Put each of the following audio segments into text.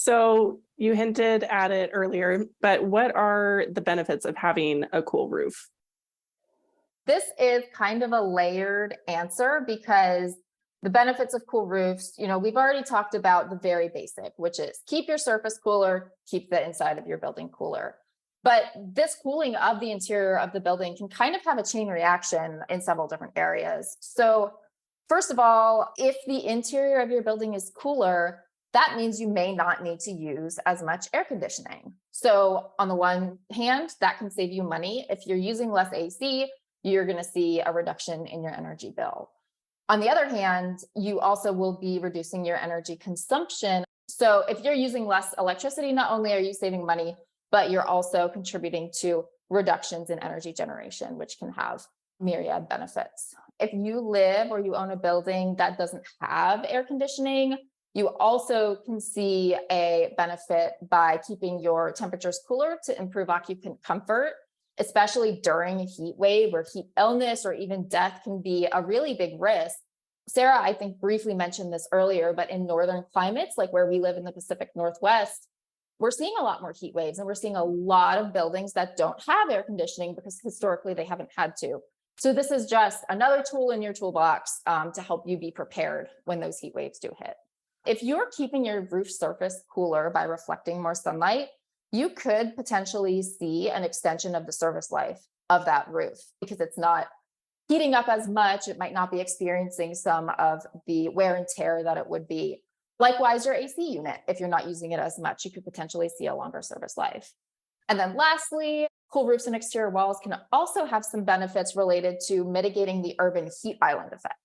So you hinted at it earlier, but what are the benefits of having a cool roof? This is kind of a layered answer because the benefits of cool roofs, we've already talked about the very basic, which is keep your surface cooler, keep the inside of your building cooler. But this cooling of the interior of the building can kind of have a chain reaction in several different areas. So first of all, if the interior of your building is cooler, that means you may not need to use as much air conditioning. So on the one hand, that can save you money. If you're using less AC, you're going to see a reduction in your energy bill. On the other hand, you also will be reducing your energy consumption. So if you're using less electricity, not only are you saving money, but you're also contributing to reductions in energy generation, which can have myriad benefits. If you live or you own a building that doesn't have air conditioning, you also can see a benefit by keeping your temperatures cooler to improve occupant comfort, especially during a heat wave where heat illness or even death can be a really big risk. Sarah, I think, briefly mentioned this earlier, but in northern climates, like where we live in the Pacific Northwest, we're seeing a lot more heat waves, and we're seeing a lot of buildings that don't have air conditioning because historically they haven't had to. So this is just another tool in your toolbox to help you be prepared when those heat waves do hit. If you're keeping your roof surface cooler by reflecting more sunlight, you could potentially see an extension of the service life of that roof because it's not heating up as much. It might not be experiencing some of the wear and tear that it would be. Likewise, your AC unit, if you're not using it as much, you could potentially see a longer service life. And then lastly, cool roofs and exterior walls can also have some benefits related to mitigating the urban heat island effect.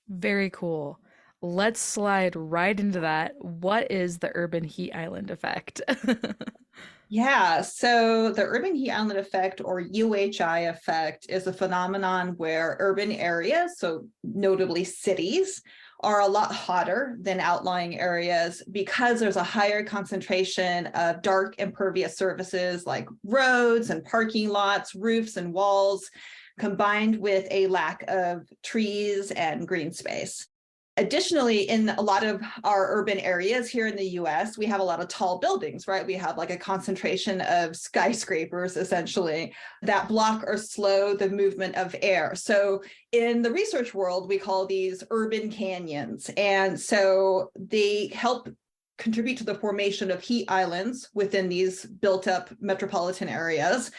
Very cool. Let's slide right into that. What is the urban heat island effect? Yeah, so the urban heat island effect, or UHI effect, is a phenomenon where urban areas, so notably cities, are a lot hotter than outlying areas because there's a higher concentration of dark impervious surfaces like roads and parking lots, roofs and walls, combined with a lack of trees and green space. Additionally, in a lot of our urban areas here in the US, we have a lot of tall buildings, right? We have like a concentration of skyscrapers, essentially, that block or slow the movement of air. So in the research world, we call these urban canyons. And so they help contribute to the formation of heat islands within these built up metropolitan areas.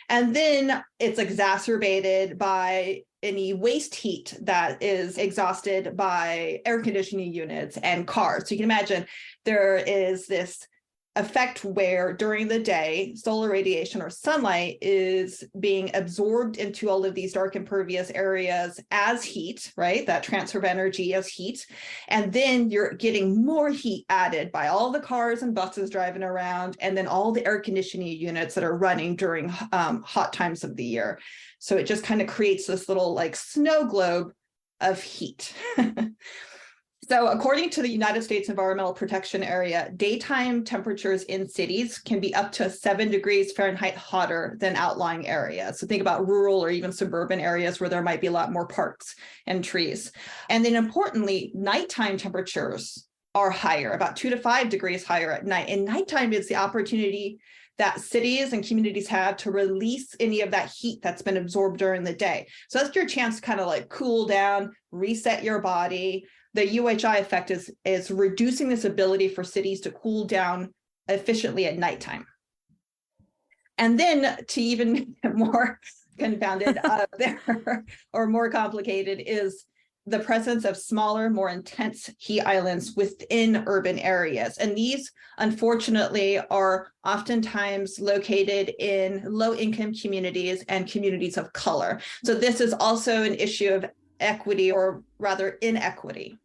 And then it's exacerbated by any waste heat that is exhausted by air conditioning units and cars. So you can imagine there is this effect where during the day, solar radiation or sunlight is being absorbed into all of these dark impervious areas as heat, right? That transfer of energy as heat. And then you're getting more heat added by all the cars and buses driving around, and then all the air conditioning units that are running during hot times of the year. So it just kind of creates this little like snow globe of heat. So according to the United States Environmental Protection Area, daytime temperatures in cities can be up to 7 degrees Fahrenheit hotter than outlying areas. So think about rural or even suburban areas where there might be a lot more parks and trees. And then importantly, nighttime temperatures are higher, about 2 to 5 degrees higher at night. And nighttime is the opportunity that cities and communities have to release any of that heat that's been absorbed during the day. So that's your chance to kind of like cool down, reset your body. The UHI effect is reducing this ability for cities to cool down efficiently at nighttime. And then to even get more confounded there or more complicated is the presence of smaller, more intense heat islands within urban areas. And these, unfortunately, are oftentimes located in low-income communities and communities of color. So this is also an issue of equity, or rather inequity.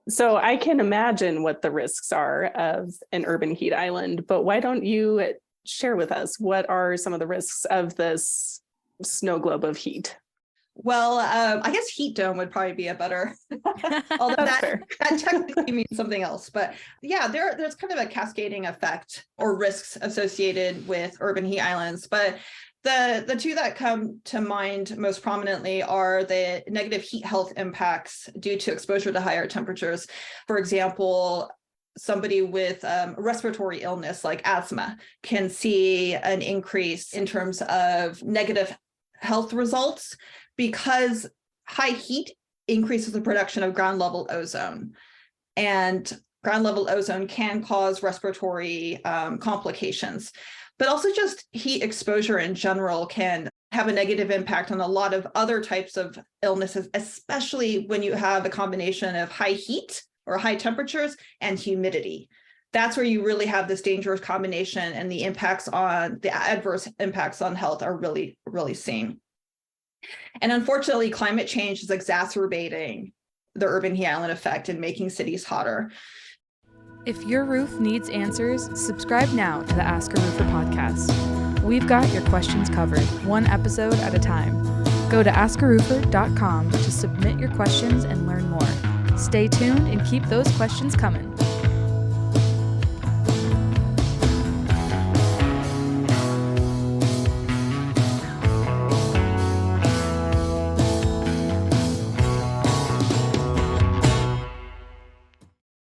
So I can imagine what the risks are of an urban heat island, but why don't you share with us what are some of the risks of this snow globe of heat? Well, I guess heat dome would probably be a better, although that technically means something else. But yeah, there's kind of a cascading effect or risks associated with urban heat islands. But the two that come to mind most prominently are the negative heat health impacts due to exposure to higher temperatures. For example, somebody with respiratory illness like asthma can see an increase in terms of negative health results because high heat increases the production of ground level ozone. And ground level ozone can cause respiratory complications, but also just heat exposure in general can have a negative impact on a lot of other types of illnesses, especially when you have a combination of high heat or high temperatures and humidity. That's where you really have this dangerous combination, and the adverse impacts on health are really, really seen. And unfortunately, climate change is exacerbating the urban heat island effect and making cities hotter. If your roof needs answers, subscribe now to the AskARoofer podcast. We've got your questions covered, one episode at a time. Go to AskARoofer.com to submit your questions and learn more. Stay tuned and keep those questions coming.